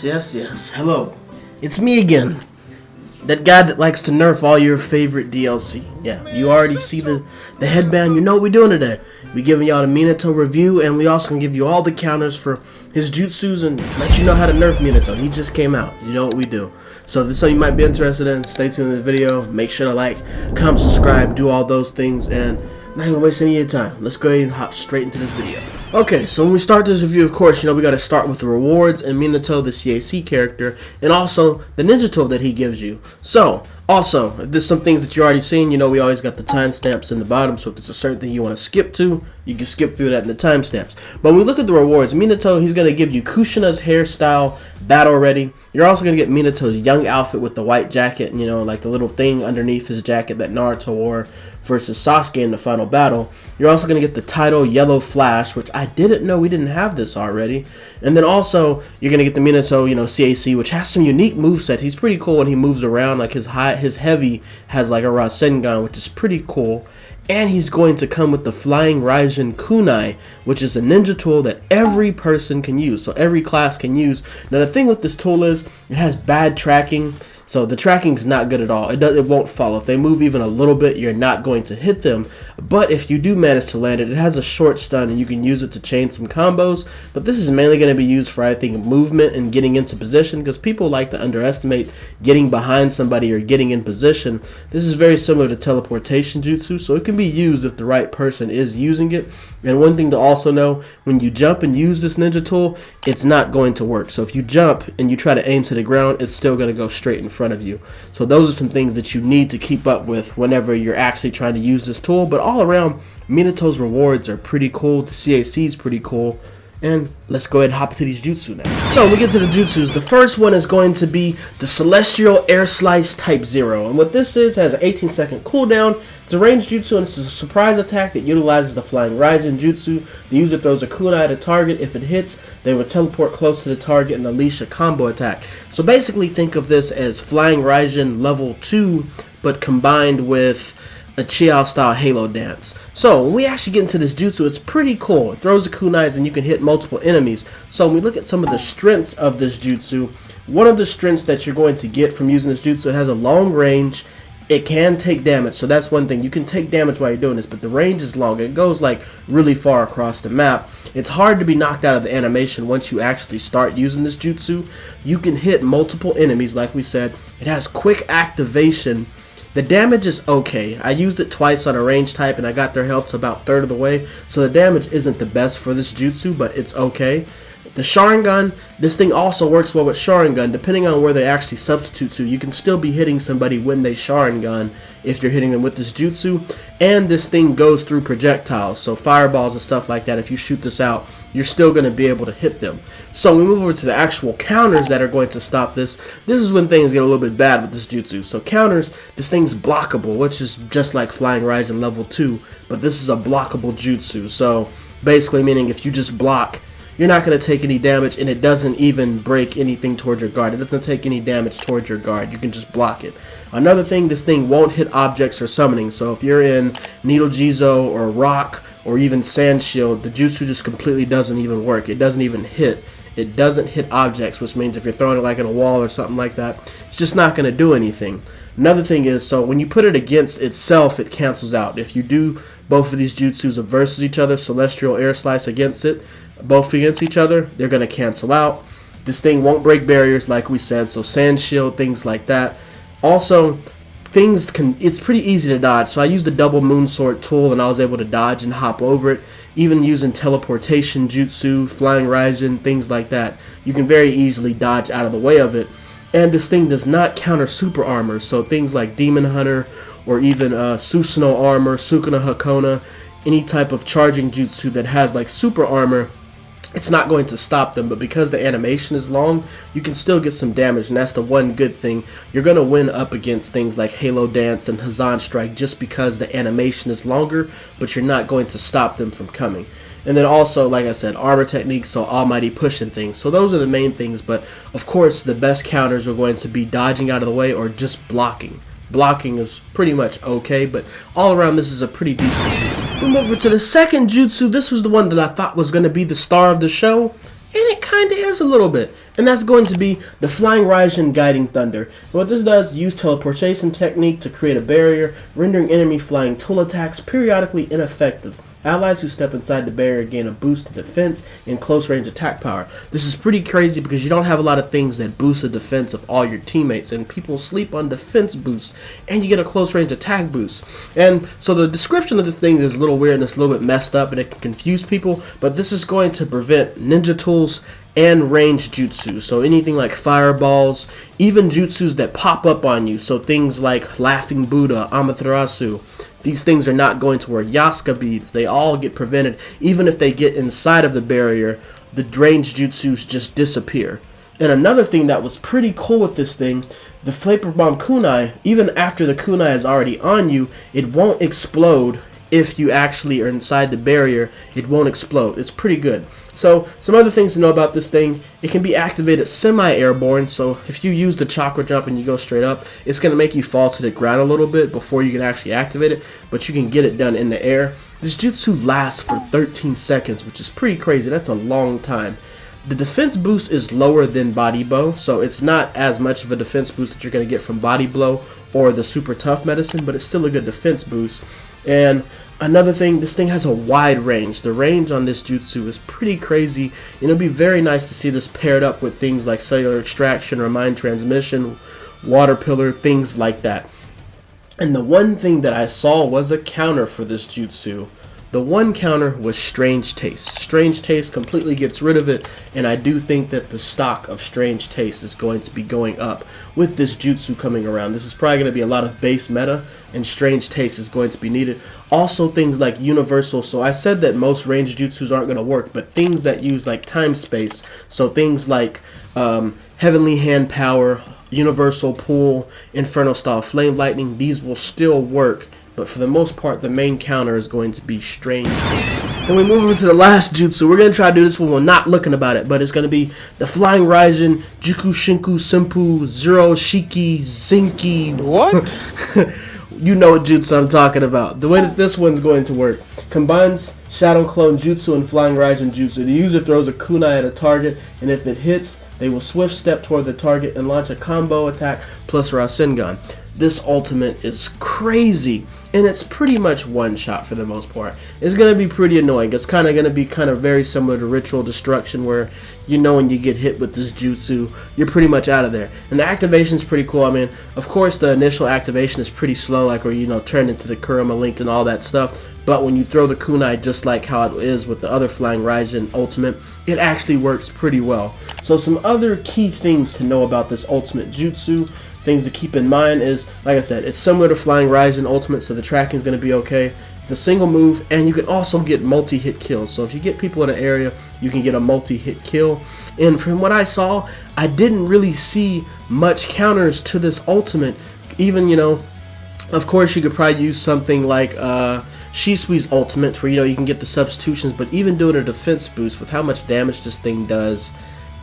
Yes. Hello. It's me again. That guy that likes to nerf all your favorite DLC. Yeah, you already see the headband. You know what we're doing today. We're giving y'all the Minato review, and we also gonna give you all the counters for his jutsus and let you know how to nerf Minato. He just came out. You know what we do. So if this is something you might be interested in, stay tuned in the video. Make sure to like, comment, subscribe, do all those things, and not even waste any of your time. Let's go ahead and hop straight into this video. Okay, so when we start this review, of course, we got to start with the rewards and Minato, the CAC character, and also the ninja tool that he gives you. So, also, if there's some things that you already seen, we always got the timestamps in the bottom, so if there's a certain thing you want to skip to, you can skip through that in the timestamps. But when we look at the rewards, Minato, he's going to give you Kushina's hairstyle battle ready. You're also going to get Minato's young outfit with the white jacket, like the little thing underneath his jacket that Naruto wore versus Sasuke in the final battle. You're also going to get the title Yellow Flash, which I didn't know we didn't have this already. And then also, you're going to get the Minato, CAC, which has some unique moveset. He's pretty cool when he moves around. Like his heavy has like a Rasengan, which is pretty cool. And he's going to come with the Flying Raijin Kunai, which is a ninja tool that every person can use. So every class can use. Now the thing with this tool is, it has bad tracking. So the tracking is not good at all. It won't follow. If they move even a little bit, you're not going to hit them. But if you do manage to land it, it has a short stun and you can use it to chain some combos. But this is mainly going to be used for, I think, movement and getting into position, because people like to underestimate getting behind somebody or getting in position. This is very similar to teleportation jutsu, so it can be used if the right person is using it. And one thing to also know, when you jump and use this ninja tool, it's not going to work. So if you jump and you try to aim to the ground, it's still going to go straight in front of you. So those are some things that you need to keep up with whenever you're actually trying to use this tool. But all around, Minato's rewards are pretty cool. The CAC is pretty cool. And let's go ahead and hop into these jutsu now. So when we get to the jutsus, the first one is going to be the Celestial Air Slice Type 0. And what this is, has an 18-second cooldown. It's a ranged jutsu, and it's a surprise attack that utilizes the Flying Raijin jutsu. The user throws a kunai at a target. If it hits, they will teleport close to the target and unleash a combo attack. So basically think of this as Flying Raijin level 2, but combined with a Chiao style Halo dance. So when we actually get into this jutsu, it's pretty cool. It throws the kunais and you can hit multiple enemies. So when we look at some of the strengths of this jutsu, one of the strengths that you're going to get from using this jutsu, it has a long range. It can take damage, so that's one thing. You can take damage while you're doing this, but the range is long. It goes like really far across the map. It's hard to be knocked out of the animation once you actually start using this jutsu. You can hit multiple enemies, like we said. It has quick activation. The damage is okay. I used it twice on a range type and I got their health to about third of the way, so the damage isn't the best for this jutsu, but it's okay. The Sharingan, this thing also works well with Sharingan. Depending on where they actually substitute to, you can still be hitting somebody when they Sharingan if you're hitting them with this jutsu. And this thing goes through projectiles, so fireballs and stuff like that. If you shoot this out, you're still going to be able to hit them. So we move over to the actual counters that are going to stop this. This is when things get a little bit bad with this jutsu. So counters, this thing's blockable, which is just like Flying Raijin level 2, but this is a blockable jutsu. So basically meaning if you just block, you're not going to take any damage, and it doesn't even break anything towards your guard. It doesn't take any damage towards your guard. You can just block it. Another thing, this thing won't hit objects or summoning. So if you're in Needle Jizo or Rock or even Sand Shield, the jutsu just completely doesn't even work. It doesn't even hit. It doesn't hit objects, which means if you're throwing it like at a wall or something like that, it's just not going to do anything. Another thing is, so when you put it against itself, it cancels out. If you do both of these jutsus versus each other, Celestial Air Slice against it, both against each other, they're going to cancel out. This thing won't break barriers like we said, so Sand Shield, things like that. Also, it's pretty easy to dodge, so I used the double moon sword tool and I was able to dodge and hop over it. Even using teleportation jutsu, Flying Raijin, things like that, you can very easily dodge out of the way of it. And this thing does not counter super armor, so things like Demon Hunter or even Susanoo armor, Sukuna Hakona, any type of charging jutsu that has like super armor, it's not going to stop them. But because the animation is long, you can still get some damage, and that's the one good thing. You're going to win up against things like Halo Dance and Hazan Strike just because the animation is longer, but you're not going to stop them from coming. And then also, like I said, armor techniques, so almighty push and things. So those are the main things, but of course the best counters are going to be dodging out of the way or just blocking. Blocking is pretty much okay, but all around this is a pretty decent jutsu. We move over to the second jutsu. This was the one that I thought was going to be the star of the show. And it kind of is a little bit. And that's going to be the Flying Raijin Guiding Thunder. And what this does, use teleportation technique to create a barrier, rendering enemy flying tool attacks periodically ineffective. Allies who step inside the barrier gain a boost to defense and close range attack power. This is pretty crazy because you don't have a lot of things that boost the defense of all your teammates, and people sleep on defense boosts, and you get a close range attack boost. And so the description of this thing is a little weird and it's a little bit messed up and it can confuse people, but this is going to prevent ninja tools and range jutsu. So anything like fireballs, even jutsus that pop up on you, so things like Laughing Buddha, Amaterasu, these things are not going to work. Yasuka beads, they all get prevented. Even if they get inside of the barrier, the range jutsus just disappear. And another thing that was pretty cool with this thing, the Flavor Bomb Kunai, even after the kunai is already on you, it won't explode. If you actually are inside the barrier, it won't explode. It's pretty good. So some other things to know about this thing, it can be activated semi-airborne, so if you use the chakra jump and you go straight up, it's going to make you fall to the ground a little bit before you can actually activate it, but you can get it done in the air. This jutsu lasts for 13 seconds, which is pretty crazy. That's a long time. The defense boost is lower than body blow, so it's not as much of a defense boost that you're going to get from body blow or the super tough medicine, but it's still a good defense boost. And another thing, this thing has a wide range. The range on this jutsu is pretty crazy, and it'll be very nice to see this paired up with things like cellular extraction or mind transmission, water pillar, things like that. And the one thing that I saw was a counter for this jutsu. The one counter was Strange Taste. Strange Taste completely gets rid of it, and I do think that the stock of Strange Taste is going to be going up with this jutsu coming around. This is probably going to be a lot of base meta, and Strange Taste is going to be needed. Also things like Universal. So I said that most range jutsus aren't going to work, but things that use like time space, so things like Heavenly Hand Power, Universal Pull, Inferno Style Flame Lightning, these will still work. But for the most part, the main counter is going to be Strange Taste. Then we move over to the last jutsu. We're going to try to do this one. We're not looking about it, but it's going to be the Flying Raijin Juku Shinku Senpu Zero Shiki Zenki. What? You know what jutsu I'm talking about. The way that this one's going to work combines Shadow Clone Jutsu and Flying Raijin Jutsu. The user throws a kunai at a target, and if it hits, they will swift step toward the target and launch a combo attack plus Rasengan. This ultimate is crazy, and it's pretty much one shot for the most part. It's going to be pretty annoying. It's kind of going to be very similar to Ritual Destruction, where you know when you get hit with this jutsu, you're pretty much out of there. And the activation is pretty cool. I mean, of course, the initial activation is pretty slow, like where, you know, turn into the Kurama Link and all that stuff. But when you throw the kunai, just like how it is with the other Flying Raijin ultimate, it actually works pretty well. So some other key things to know about this ultimate jutsu, things to keep in mind is, like I said, it's similar to Flying Raijin ultimate, so the tracking is going to be okay. It's a single move, and you can also get multi-hit kills. So if you get people in an area, you can get a multi-hit kill. And from what I saw, I didn't really see much counters to this ultimate. Even, you know, of course you could probably use something like Shisui's ultimate, where, you know, you can get the substitutions, but even doing a defense boost with how much damage this thing does,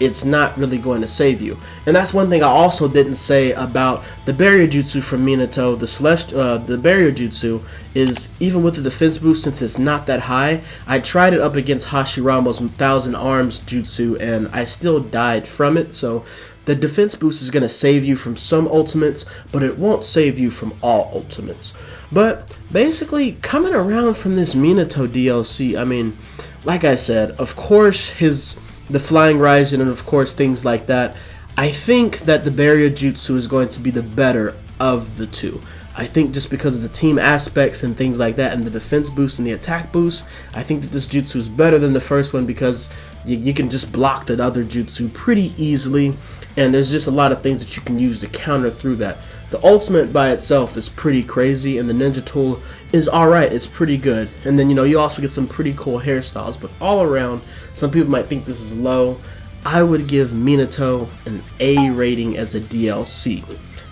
it's not really going to save you. And that's one thing I also didn't say about the barrier jutsu from Minato. The barrier jutsu is, even with the defense boost, since it's not that high, I tried it up against Hashiramo's 1,000 Arms jutsu, and I still died from it. So the defense boost is going to save you from some ultimates, but it won't save you from all ultimates. But basically, coming around from this Minato DLC, I mean, like I said, of course the Flying Raijin and of course things like that, I think that the barrier jutsu is going to be the better of the two. I think just because of the team aspects and things like that, and the defense boost and the attack boost, I think that this jutsu is better than the first one because you can just block the other jutsu pretty easily, and there's just a lot of things that you can use to counter through that. The ultimate by itself is pretty crazy, and the ninja tool is alright, it's pretty good. And then, you know, you also get some pretty cool hairstyles, but all around, some people might think this is low. I would give Minato an A rating as a DLC.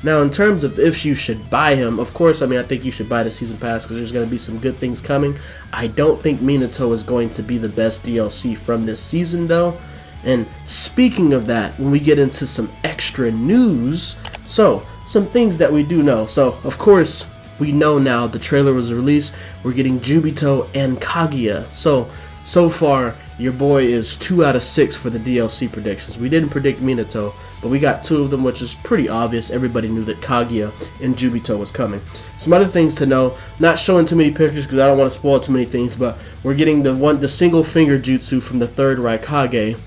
Now, in terms of if you should buy him, of course, I mean, I think you should buy the Season Pass because there's going to be some good things coming. I don't think Minato is going to be the best DLC from this season, though. And speaking of that, when we get into some extra news, so some things that we do know. So, of course, we know now the trailer was released. We're getting Jubito and Kaguya. So, so far, your boy is 2 out of 6 for the DLC predictions. We didn't predict Minato, but we got 2 of them, which is pretty obvious. Everybody knew that Kaguya and Jubito was coming. Some other things to know, not showing too many pictures because I don't want to spoil too many things, but we're getting the single finger jutsu from the 3rd Raikage.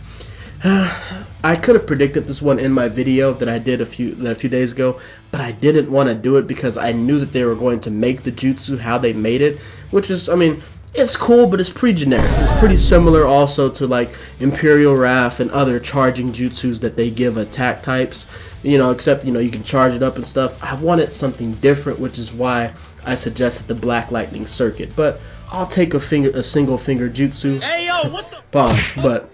I could have predicted this one in my video that I did a few days ago, but I didn't want to do it because I knew that they were going to make the jutsu how they made it, which is, I mean, it's cool, but it's pretty generic. It's pretty similar also to like Imperial Wrath and other charging jutsus that they give attack types, except, you can charge it up and stuff. I wanted something different, which is why I suggested the Black Lightning Circuit, but I'll take a single finger jutsu. Hey, yo, what the? Pause, but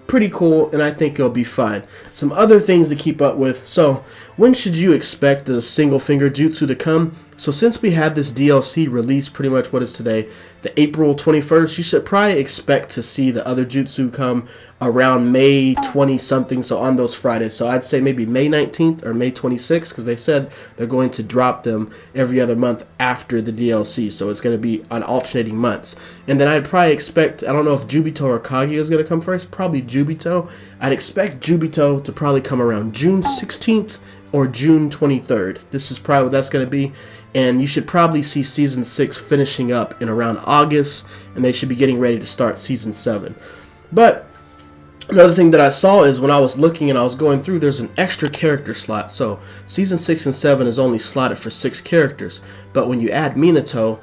pretty cool, and I think it'll be fine. Some other things to keep up with. So, when should you expect the single finger jutsu to come? So since we had this DLC released pretty much what is today, the April 21st, you should probably expect to see the other jutsu come around May 20 something, so on those Fridays. So I'd say maybe May 19th or May 26th, because they said they're going to drop them every other month after the DLC, so it's going to be on alternating months. And then I'd probably expect, I don't know if Jubito or Kaguya is going to come first, probably Jubito. I'd expect Jubito to probably come around June 16th or June 23rd. This is probably what that's going to be. And you should probably see Season 6 finishing up in around August, and they should be getting ready to start Season 7. But another thing that I saw is when I was looking and I was going through, there's an extra character slot. So Season 6 and 7 is only slotted for 6 characters. But when you add Minato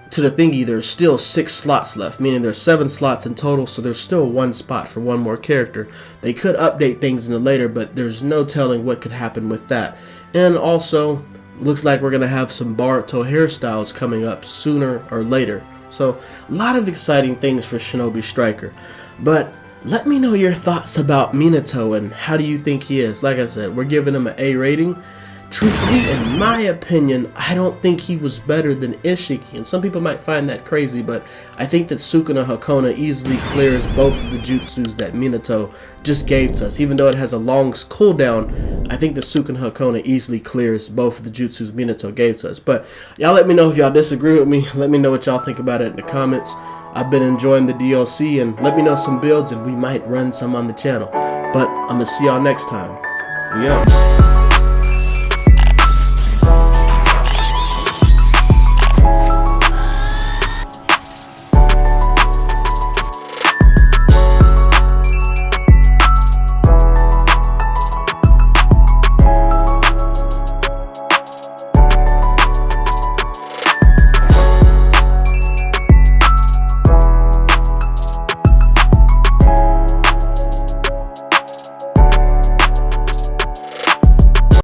to the thingy, there's still 6 slots left, meaning there's 7 slots in total, so there's still 1 spot for 1 more character. They could update things in the later, but there's no telling what could happen with that. And also, looks like we're going to have some Boruto hairstyles coming up sooner or later. So, a lot of exciting things for Shinobi Striker. But let me know your thoughts about Minato and how do you think he is. Like I said, we're giving him an A rating. Truthfully, in my opinion, I don't think he was better than Ishiki, and some people might find that crazy, but I think that Sukuna Hakona easily clears both of the jutsus that Minato just gave to us. Even though it has a long cooldown, I think that Sukuna Hakona easily clears both of the jutsus Minato gave to us. But y'all let me know if y'all disagree with me. Let me know what y'all think about it in the comments. I've been enjoying the DLC, and let me know some builds, and we might run some on the channel. But I'm going to see y'all next time. We out.